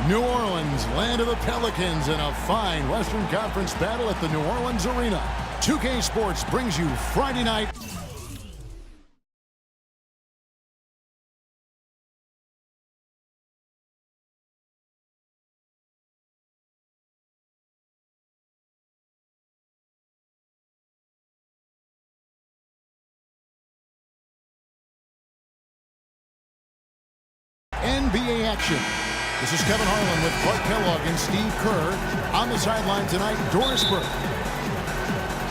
New Orleans, land of the Pelicans, in a fine Western Conference battle at the New Orleans Arena. 2K Sports brings you Friday night. NBA action. This is Kevin Harlan with Clark Kellogg and Steve Kerr. On the sideline tonight, Doris Burke.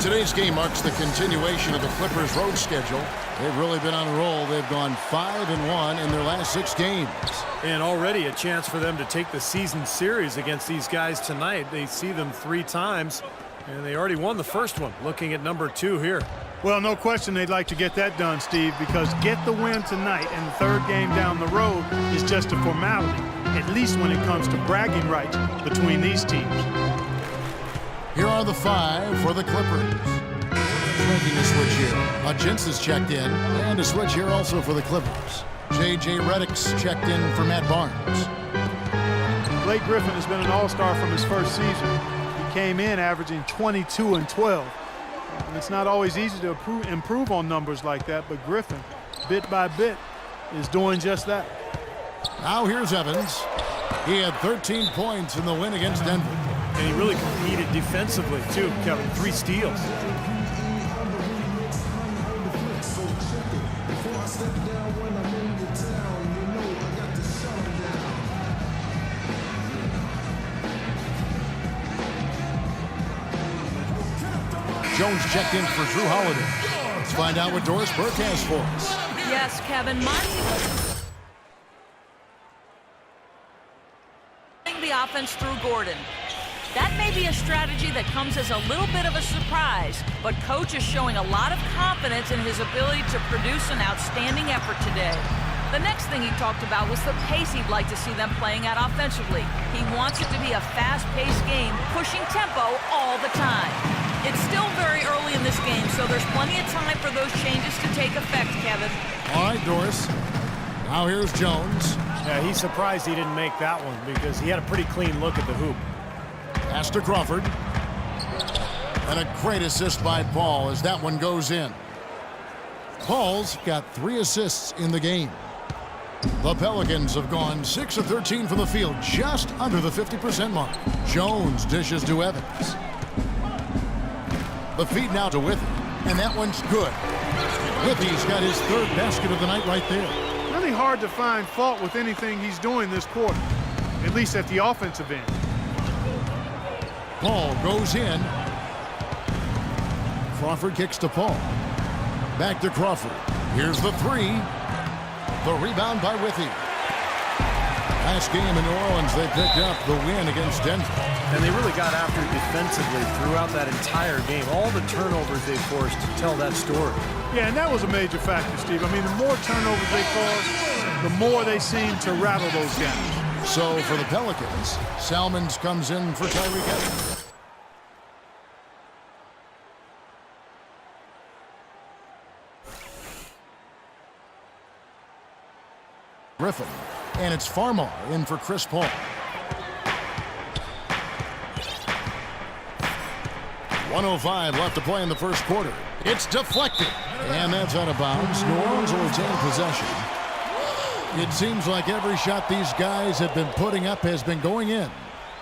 Today's game marks the continuation of the Clippers' road schedule. They've really been on a roll. They've gone 5-1 in their last 6 games. And already a chance for them to take the season series against these guys tonight. They see them 3 times, and they already won the first one. Looking at number 2 here. Well, no question they'd like to get that done, Steve, because get the win tonight and the 3rd game down the road is just a formality, at least when it comes to bragging rights between these teams. Here are the 5 for the Clippers. Making a switch here. Hutchins is checked in, and a switch here also for the Clippers. J.J. Redick's checked in for Matt Barnes. Blake Griffin has been an all-star from his first season. He came in averaging 22 and 12. And it's not always easy to improve on numbers like that, but Griffin, bit by bit, is doing just that. Now here's Evans. He had 13 points in the win against Denver. And he really competed defensively, too, Kevin. 3 steals. Jones checked in for Drew Holiday. Let's find out what Doris Burke has for us. Yes, Kevin. The offense through Gordon. That may be a strategy that comes as a little bit of a surprise, but coach is showing a lot of confidence in his ability to produce an outstanding effort today. The next thing he talked about was the pace he'd like to see them playing at offensively. He wants it to be a fast-paced game, pushing tempo all the time. It's still very early in this game, so there's plenty of time for those changes to take effect, Kevin. All right, Doris. Now here's Jones. Yeah, he's surprised he didn't make that one because he had a pretty clean look at the hoop. Pass to Crawford. And a great assist by Paul as that one goes in. Paul's got 3 assists in the game. The Pelicans have gone 6 of 13 from the field, just under the 50% mark. Jones dishes to Evans. The feed now to Withey, and that one's good. Withey's got his 3rd basket of the night right there. Really hard to find fault with anything he's doing this quarter, at least at the offensive end. Paul goes in. Crawford kicks to Paul. Back to Crawford. Here's the 3. The rebound by Withey. Last game in New Orleans, they picked up the win against Denver. And they really got after it defensively throughout that entire game. All the turnovers they forced to tell that story. Yeah, and that was a major factor, Steve. I mean, the more turnovers they cause, the more they seem to rattle those guys. So for the Pelicans, Salmons comes in for Tyreke Evans. Griffin. And it's Farmar in for Chris Paul. .105 left to play in the first quarter. It's deflected. And that's out of bounds. New Orleans will retain possession. It seems like every shot these guys have been putting up has been going in.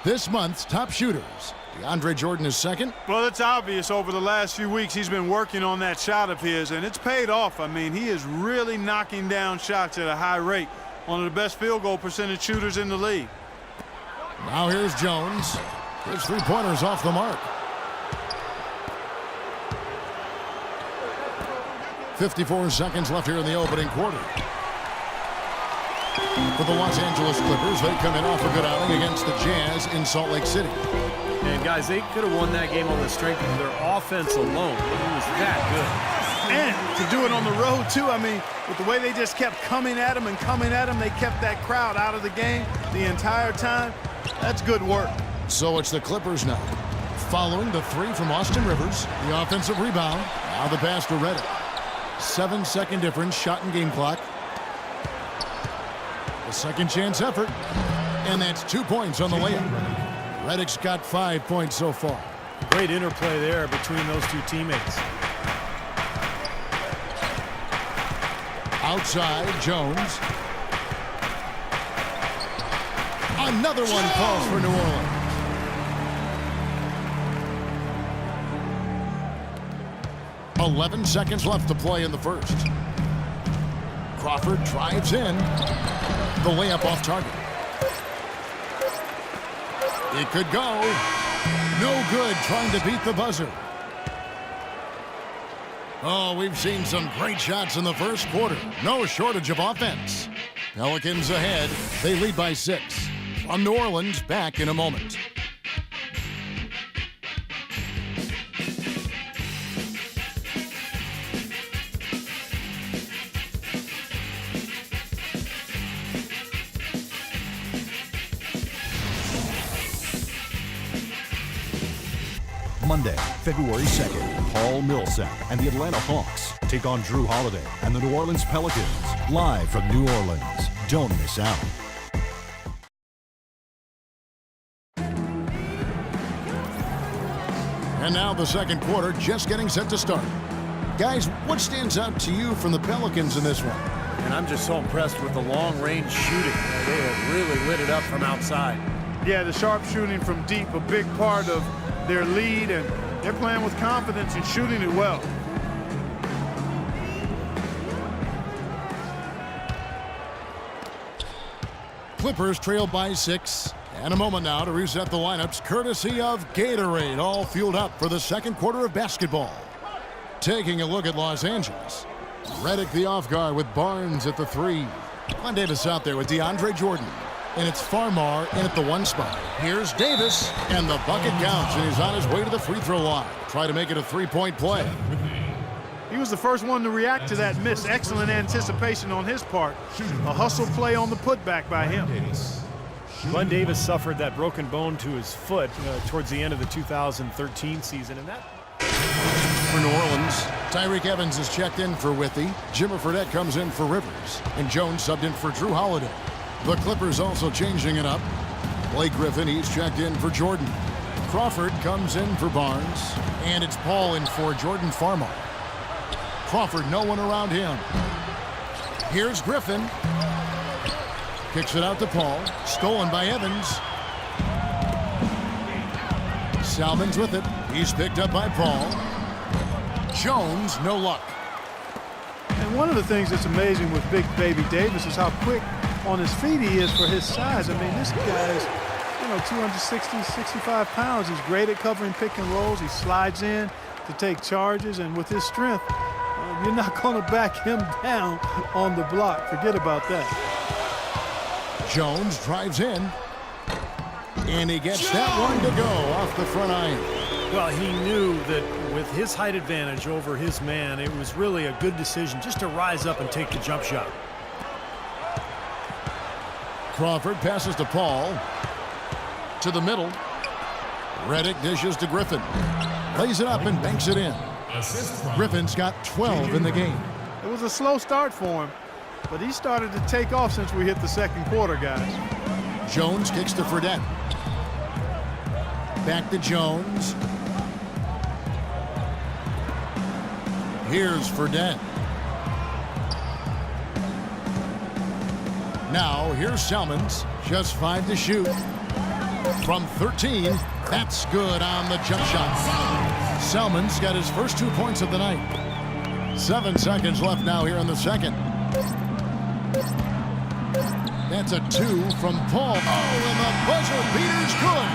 This month's top shooters. DeAndre Jordan is second. Well, it's obvious over the last few weeks he's been working on that shot of his, and it's paid off. I mean, he is really knocking down shots at a high rate. One of the best field goal percentage shooters in the league. Now here's Jones. His 3-pointers off the mark. 54 seconds left here in the opening quarter. For the Los Angeles Clippers, they come in off a good outing against the Jazz in Salt Lake City. And guys, they could have won that game on the strength of their offense alone. It was that good. And to do it on the road, too. I mean, with the way they just kept coming at him and coming at him, they kept that crowd out of the game the entire time. That's good work. So it's the Clippers now. Following the 3 from Austin Rivers, the offensive rebound. Now the pass to Redick. 7-second difference, shot and game clock. The second chance effort. And that's 2 points on the layup. Redick's got 5 points so far. Great interplay there between those two teammates. Outside, Jones. Another one falls for New Orleans. "11 seconds left to play in the first. Crawford drives in. The layup off target. It could go. No good, trying to beat the buzzer. Oh, we've seen some great shots in the first quarter. No shortage of offense. Pelicans ahead. They lead by 6. From New Orleans, back in a moment. Monday, February 2nd, Paul Millsap and the Atlanta Hawks take on Drew Holiday and the New Orleans Pelicans, live from New Orleans. Don't miss out. And now the second quarter just getting set to start. Guys, what stands out to you from the Pelicans in this one? And I'm just so impressed with the long-range shooting. They have really lit it up from outside. Yeah, the sharp shooting from deep, a big part of their lead, and they're playing with confidence and shooting it well. Clippers trail by 6. And a moment now to reset the lineups, courtesy of Gatorade, all fueled up for the second quarter of basketball. Taking a look at Los Angeles. Redick the off guard with Barnes at the 3. Glenn Davis out there with DeAndre Jordan. And it's Farmar in at the 1 spot. Here's Davis, and the bucket counts, and he's on his way to the free throw line. Try to make it a 3-point play. He was the first one to react to that miss. Excellent anticipation on his part. A hustle play on the putback by him. Glenn Davis suffered that broken bone to his foot towards the end of the 2013 season, and that... For New Orleans, Tyreke Evans is checked in for Withey. Jimmer Fredette comes in for Rivers, and Jones subbed in for Drew Holiday. The Clippers also changing it up. Blake Griffin, he's checked in for Jordan. Crawford comes in for Barnes, and it's Paul in for Jordan Farmar. Crawford, no one around him. Here's Griffin. Kicks it out to Paul. Stolen by Evans. Salmon's with it. He's picked up by Paul. Jones, no luck. And one of the things that's amazing with Big Baby Davis is how quick on his feet he is for his size. I mean, this guy is, 260, 65 pounds. He's great at covering pick and rolls. He slides in to take charges, and with his strength, you're not going to back him down on the block. Forget about that. Jones drives in, and he gets that one to go off the front iron. Well, he knew that with his height advantage over his man, it was really a good decision just to rise up and take the jump shot. Crawford passes to Paul. To the middle. Redick dishes to Griffin. Lays it up and banks it in. Griffin's got 12 in the game. It was a slow start for him, but he started to take off since we hit the second quarter, guys. Jones kicks to Fredette. Back to Jones. Here's Fredette. Now, here's Salmons. Just 5 to shoot. From 13, that's good on the jump shot. Salmons got his first 2 points of the night. 7 seconds left now here in the second. That's a 2 from Paul. Oh, and the buzzer beater's good.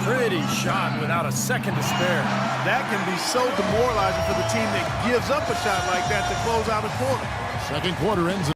Pretty shot without a second to spare. That can be so demoralizing for the team that gives up a shot like that to close out a quarter. Second quarter ends.